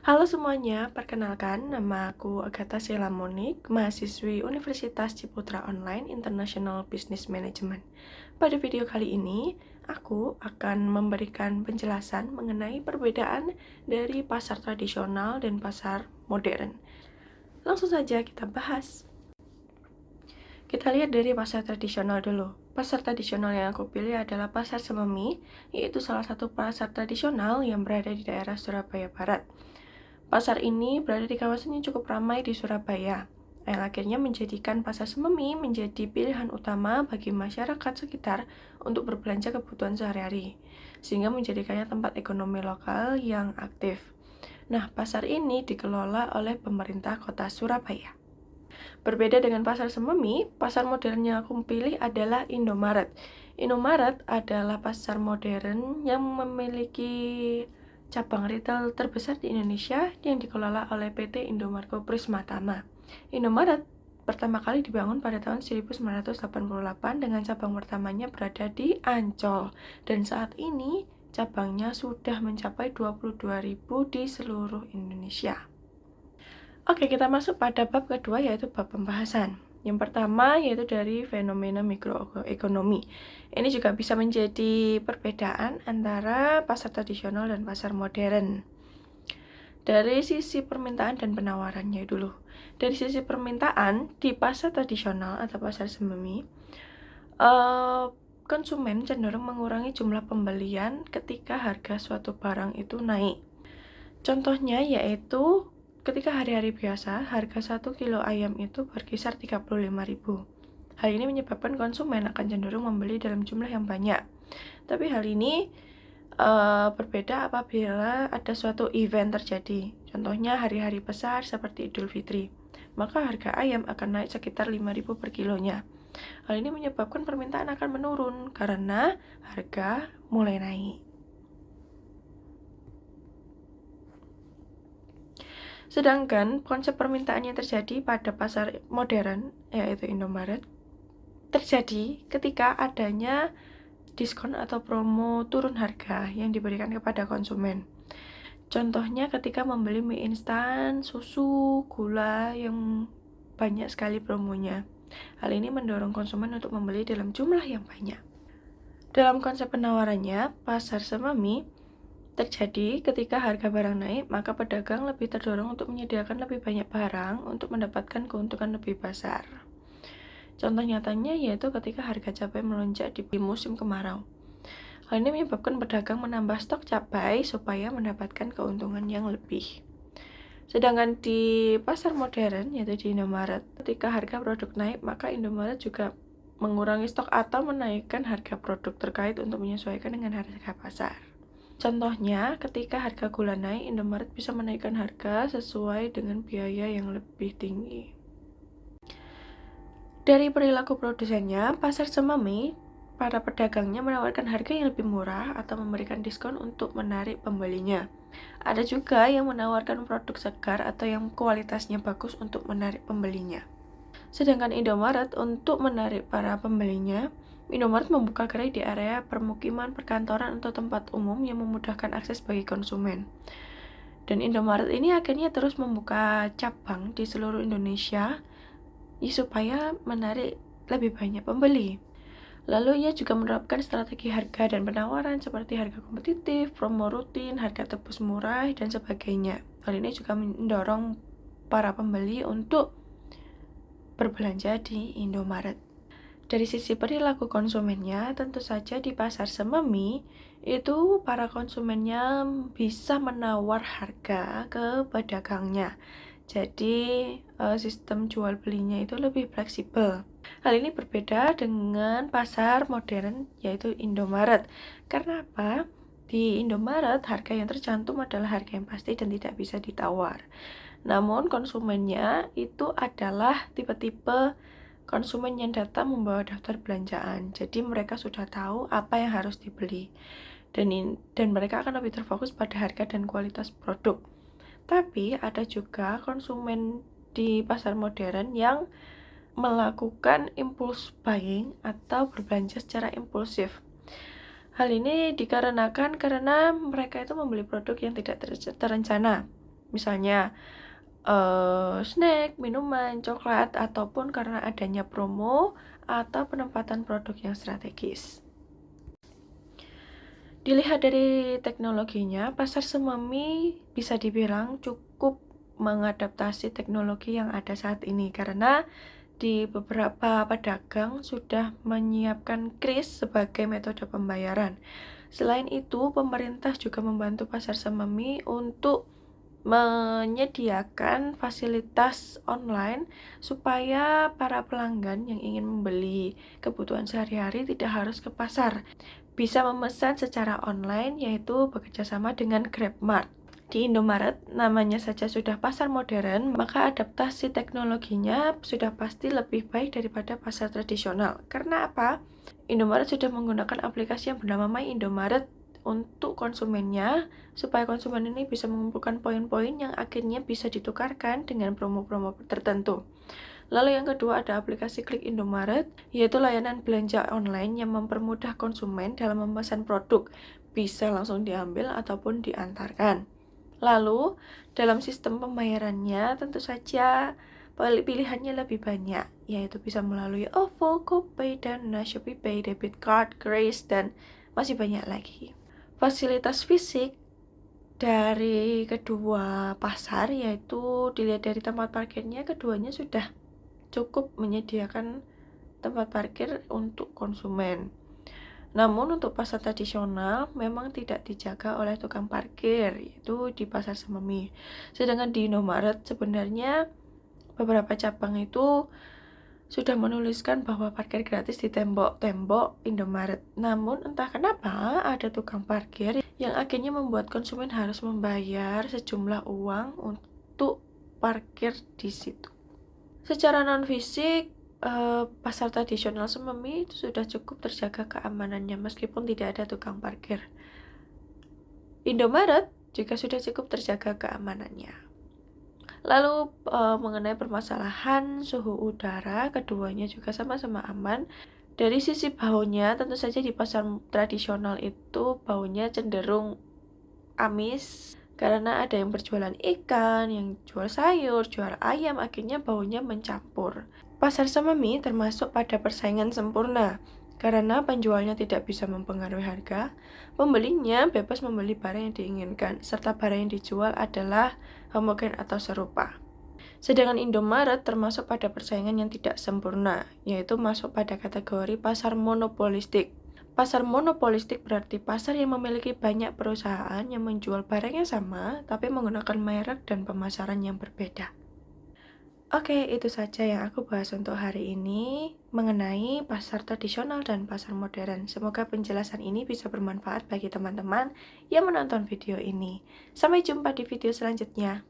Halo semuanya, perkenalkan nama aku Agatha Sheila Monik, mahasiswi Universitas Ciputra Online International Business Management. Pada video kali ini, aku akan memberikan penjelasan mengenai perbedaan dari pasar tradisional dan pasar modern. Langsung saja kita bahas. Kita lihat dari pasar tradisional dulu. Pasar tradisional yang aku pilih adalah Pasar Sememi, yaitu salah satu pasar tradisional yang berada di daerah Surabaya Barat. Pasar ini berada di kawasan yang cukup ramai di Surabaya, yang akhirnya menjadikan Pasar Sememi menjadi pilihan utama bagi masyarakat sekitar untuk berbelanja kebutuhan sehari-hari, sehingga menjadikannya tempat ekonomi lokal yang aktif. Nah, pasar ini dikelola oleh pemerintah kota Surabaya. Berbeda dengan Pasar Sememi, pasar modern yang aku pilih adalah Indomaret. Indomaret adalah pasar modern yang memiliki cabang retail terbesar di Indonesia yang dikelola oleh PT Indomarko Prismatama. Indomaret pertama kali dibangun pada tahun 1988 dengan cabang pertamanya berada di Ancol, dan saat ini cabangnya sudah mencapai 22.000 di seluruh Indonesia. Oke, kita masuk pada bab kedua, yaitu bab pembahasan. Yang pertama yaitu dari fenomena mikroekonomi. Ini juga bisa menjadi perbedaan antara pasar tradisional dan pasar modern. Dari sisi permintaan dan penawarannya dulu. Dari sisi permintaan, di pasar tradisional atau pasar Sememi, konsumen cenderung mengurangi jumlah pembelian ketika harga suatu barang itu naik. Contohnya yaitu ketika hari-hari biasa, harga 1 kilo ayam itu berkisar 35.000. Hal ini menyebabkan konsumen akan cenderung membeli dalam jumlah yang banyak. Tapi hal ini berbeda apabila ada suatu event terjadi. Contohnya hari-hari besar seperti Idul Fitri. Maka harga ayam akan naik sekitar 5.000 per kilonya. Hal ini menyebabkan permintaan akan menurun karena harga mulai naik. Sedangkan konsep permintaan yang terjadi pada pasar modern, yaitu Indomaret, terjadi ketika adanya diskon atau promo turun harga yang diberikan kepada konsumen. Contohnya ketika membeli mie instan, susu, gula yang banyak sekali promonya. Hal ini mendorong konsumen untuk membeli dalam jumlah yang banyak. Dalam konsep penawarannya, pasar Sememi terjadi ketika harga barang naik, maka pedagang lebih terdorong untuk menyediakan lebih banyak barang untuk mendapatkan keuntungan lebih besar. Contoh nyatanya yaitu ketika harga cabai melonjak di musim kemarau. Hal ini menyebabkan pedagang menambah stok cabai supaya mendapatkan keuntungan yang lebih. Sedangkan di pasar modern, yaitu di Indomaret, ketika harga produk naik, maka Indomaret juga mengurangi stok atau menaikkan harga produk terkait untuk menyesuaikan dengan harga pasar. Contohnya, ketika harga gula naik, Indomaret bisa menaikkan harga sesuai dengan biaya yang lebih tinggi. Dari perilaku produsennya, pasar Sememi, para pedagangnya menawarkan harga yang lebih murah atau memberikan diskon untuk menarik pembelinya. Ada juga yang menawarkan produk segar atau yang kualitasnya bagus untuk menarik pembelinya. Sedangkan Indomaret untuk menarik para pembelinya, Indomaret membuka gerai di area permukiman, perkantoran, atau tempat umum yang memudahkan akses bagi konsumen. Dan Indomaret ini akhirnya terus membuka cabang di seluruh Indonesia supaya menarik lebih banyak pembeli. Lalu ia juga menerapkan strategi harga dan penawaran seperti harga kompetitif, promo rutin, harga tebus murah, dan sebagainya. Hal ini juga mendorong para pembeli untuk berbelanja di Indomaret. Dari sisi perilaku konsumennya, tentu saja di pasar Sememi itu para konsumennya bisa menawar harga ke pedagangnya. Jadi sistem jual belinya itu lebih fleksibel. Hal ini berbeda dengan pasar modern yaitu Indomaret. Karena apa? Di Indomaret harga yang tercantum adalah harga yang pasti dan tidak bisa ditawar. Namun konsumennya itu adalah tipe-tipe konsumen yang datang membawa daftar belanjaan. Jadi mereka sudah tahu apa yang harus dibeli. Dan mereka akan lebih terfokus pada harga dan kualitas produk. Tapi ada juga konsumen di pasar modern yang melakukan impulse buying atau berbelanja secara impulsif. Hal ini dikarenakan karena mereka itu membeli produk yang tidak terencana. Misalnya snack, minuman, coklat, ataupun karena adanya promo atau penempatan produk yang strategis. Dilihat dari teknologinya, pasar Sememi bisa dibilang cukup mengadaptasi teknologi yang ada saat ini karena di beberapa pedagang sudah menyiapkan kris sebagai metode pembayaran. Selain itu, pemerintah juga membantu pasar Sememi untuk menyediakan fasilitas online supaya para pelanggan yang ingin membeli kebutuhan sehari-hari tidak harus ke pasar. Bisa memesan secara online, yaitu bekerjasama dengan GrabMart. Di Indomaret, namanya saja sudah pasar modern, maka adaptasi teknologinya sudah pasti lebih baik daripada pasar tradisional. Karena apa? Indomaret sudah menggunakan aplikasi yang bernama My Indomaret untuk konsumennya, supaya konsumen ini bisa mengumpulkan poin-poin yang akhirnya bisa ditukarkan dengan promo-promo tertentu. Lalu yang kedua ada aplikasi Klik Indomaret, yaitu layanan belanja online yang mempermudah konsumen dalam memesan produk, bisa langsung diambil ataupun diantarkan. Lalu, dalam sistem pembayarannya tentu saja pilihannya lebih banyak, yaitu bisa melalui OVO, GoPay, Dana, ShopeePay, debit card, Grace, dan masih banyak lagi. Fasilitas fisik dari kedua pasar, yaitu dilihat dari tempat parkirnya, keduanya sudah cukup menyediakan tempat parkir untuk konsumen. Namun untuk pasar tradisional memang tidak dijaga oleh tukang parkir, yaitu di pasar Sememi. Sedangkan di Indomaret sebenarnya beberapa cabang itu sudah menuliskan bahwa parkir gratis di tembok-tembok Indomaret. Namun entah kenapa ada tukang parkir yang akhirnya membuat konsumen harus membayar sejumlah uang untuk parkir di situ. Secara non-fisik, pasar tradisional Sememi itu sudah cukup terjaga keamanannya meskipun tidak ada tukang parkir. Indomaret juga sudah cukup terjaga keamanannya. Lalu mengenai permasalahan suhu udara, keduanya juga sama-sama aman. Dari sisi baunya, tentu saja di pasar tradisional itu baunya cenderung amis karena ada yang berjualan ikan, yang jual sayur, jual ayam, akhirnya baunya mencampur. Pasar Sememi termasuk pada persaingan sempurna karena penjualnya tidak bisa mempengaruhi harga, pembelinya bebas membeli barang yang diinginkan, serta barang yang dijual adalah homogen atau serupa. Sedangkan Indomaret termasuk pada persaingan yang tidak sempurna, yaitu masuk pada kategori pasar monopolistik. Pasar monopolistik berarti pasar yang memiliki banyak perusahaan yang menjual barang yang sama, tapi menggunakan merek dan pemasaran yang berbeda. Oke, itu saja yang aku bahas untuk hari ini mengenai pasar tradisional dan pasar modern. Semoga penjelasan ini bisa bermanfaat bagi teman-teman yang menonton video ini. Sampai jumpa di video selanjutnya.